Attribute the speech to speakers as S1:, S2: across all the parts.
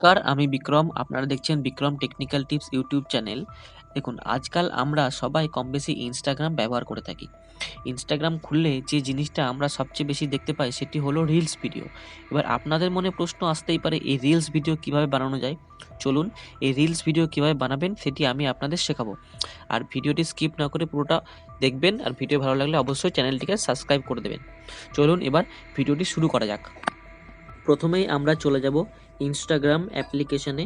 S1: নমস্কার, আমি বিক্রম। আপনারা দেখছেন Vikram technical tips YouTube channel. দেখুন, আজকাল আমরা সবাই কমবেশি ইনস্টাগ্রাম ব্যবহার করে থাকি। ইনস্টাগ্রাম খুললে যে জিনিসটা আমরা সবচেয়ে বেশি দেখতে পাই সেটি হলো রিলস ভিডিও। এবার আপনাদের মনে প্রশ্ন আসতেই পারে, এই রিলস ভিডিও কিভাবে বানানো যায়? চলুন, এই রিলস ভিডিও কিভাবে বানাবেন সেটি আমি আপনাদের শেখাবো। আর ভিডিওটি স্কিপ না করে পুরোটা দেখবেন, আর ভিডিও ভালো লাগলে অবশ্যই চ্যানেলটিকে সাবস্ক্রাইব করে দেবেন। চলুন এবার ভিডিওটি শুরু করা যাক। প্রথমেই আমরা চলে যাব ইনস্টাগ্রাম অ্যাপ্লিকেশনে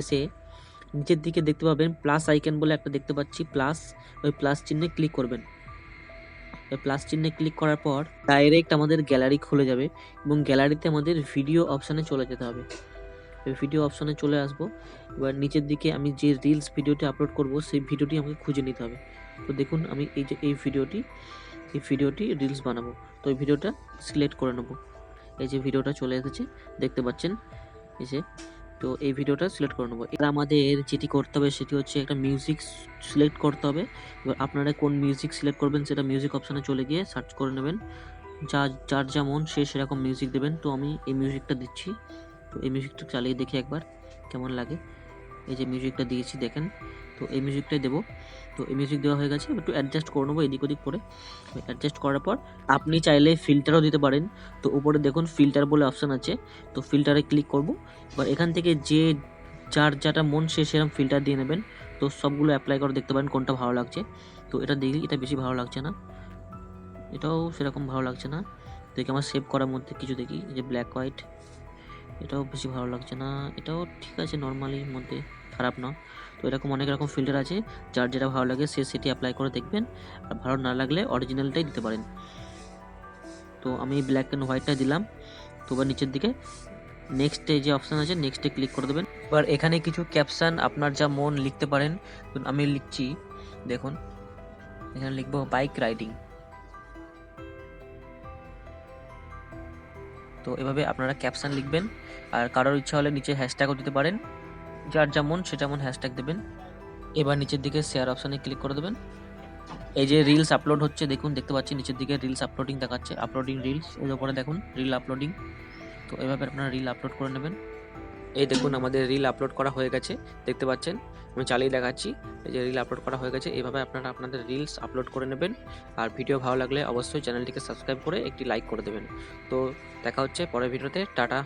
S1: এসে নিচের দিকে দেখতে পাবেন প্লাস আইকন বলে একটা দেখতে পাচ্ছি, ওই প্লাস চিহ্নে ক্লিক করবেন। ওই প্লাস চিহ্নে ক্লিক করার পর ডাইরেক্ট আমাদের গ্যালারি খুলে যাবে এবং গ্যালারিতে আমাদের ভিডিও অপশানে চলে যেতে হবে। ভিডিও অপশানে চলে আসবো। এবার নিচের দিকে আমি যে রিলস ভিডিওটি আপলোড করব সেই ভিডিওটি আমাকে খুঁজে নিতে হবে। তো দেখুন, আমি এই ভিডিওটি রিলস বানাবো। তো এই ভিডিওটা সিলেক্ট করে নেব। এই যে ভিডিওটা চলে এসেছে, দেখতে পাচ্ছেন এই যে। তো এই ভিডিওটা সিলেক্ট করে নেবো। এবার আমাদের যেটি করতে হবে সেটি হচ্ছে একটা মিউজিক সিলেক্ট করতে হবে। এবার আপনারা কোন মিউজিক সিলেক্ট করবেন সেটা মিউজিক অপশানে চলে গিয়ে সার্চ করে নেবেন। যার যেমন সে সেরকম মিউজিক দেবেন। তো আমি এই মিউজিকটা দিচ্ছি। তো এই মিউজিকটা চালিয়ে দেখি একবার কেমন লাগে। এই যে মিউজিকটা দিয়েছি দেখেন, তো এই মিউজিকটাই দেবো। তো এই মিউজিক দেওয়া হয়ে গেছে, একটু অ্যাডজাস্ট করে নেবো এদিক ওদিক করে। অ্যাডজাস্ট করার পর আপনি চাইলে ফিল্টারও দিতে পারেন। তো উপরে দেখুন ফিল্টার বলে অপশান আছে, তো ফিল্টারে ক্লিক করব। এবার এখান থেকে যার যেটা মন সে সেরকম ফিল্টার দিয়ে নেবেন। তো সবগুলো অ্যাপ্লাই করে দেখতে পারেন কোনটা ভালো লাগছে। তো এটা দেখি, এটা বেশি ভালো লাগছে না, এটাও সেরকম ভালো লাগছে না। দেখি আমার সেভ করার মধ্যে কিছু দেখি, এই যে ব্ল্যাক হোয়াইট, এটাও বেশি ভালো লাগছে না। এটাও ঠিক আছে, নর্মালির মধ্যে, খারাপ না। তো এরকম অনেক রকম ফিল্টার আছে, যার যেটা ভালো লাগে সে সেটি অ্যাপ্লাই করে দেখবেন। আর ভালো না লাগলে অরিজিনালটাই দিতে পারেন। তো আমি ব্ল্যাক অ্যান্ড হোয়াইটটা দিলাম। তো এবার নিচের দিকে নেক্সটে যে অপশান আছে নেক্সটে ক্লিক করে দেবেন। এবার এখানে কিছু ক্যাপশন আপনার যা মন লিখতে পারেন। আমি লিখছি, দেখুন এখানে লিখবো বাইক রাইডিং। তো এভাবে আপনারা ক্যাপশন লিখবেন। আর কারোর ইচ্ছা হলে নিচে হ্যাশট্যাগও দিতে পারেন, যার যেমন সে যেমন হ্যাশট্যাগ দেবেন। এবার নিচের দিকে শেয়ার অপশানে ক্লিক করে দেবেন। এই যে রিলস আপলোড হচ্ছে দেখুন, দেখতে পাচ্ছি নিচের দিকে রিলস আপলোডিং দেখাচ্ছে, আপলোডিং রিলস, এর উপরে দেখুন রিল আপলোডিং। তো এভাবে আপনারা রিল আপলোড করে নেবেন। এই দেখুন আমাদের রিল আপলোড করা হয়ে গেছে, দেখতে পাচ্ছেন। আমি চালিয়ে দেখাচ্ছি, এই যে রিল আপলোড করা হয়ে গেছে। এইভাবে আপনারা আপনাদের রিলস আপলোড করে নেবেন। আর ভিডিও ভালো লাগলে অবশ্যই চ্যানেলটিকে সাবস্ক্রাইব করে একটি লাইক করে দেবেন। তো দেখা হচ্ছে পরের ভিডিওতে। টাটা।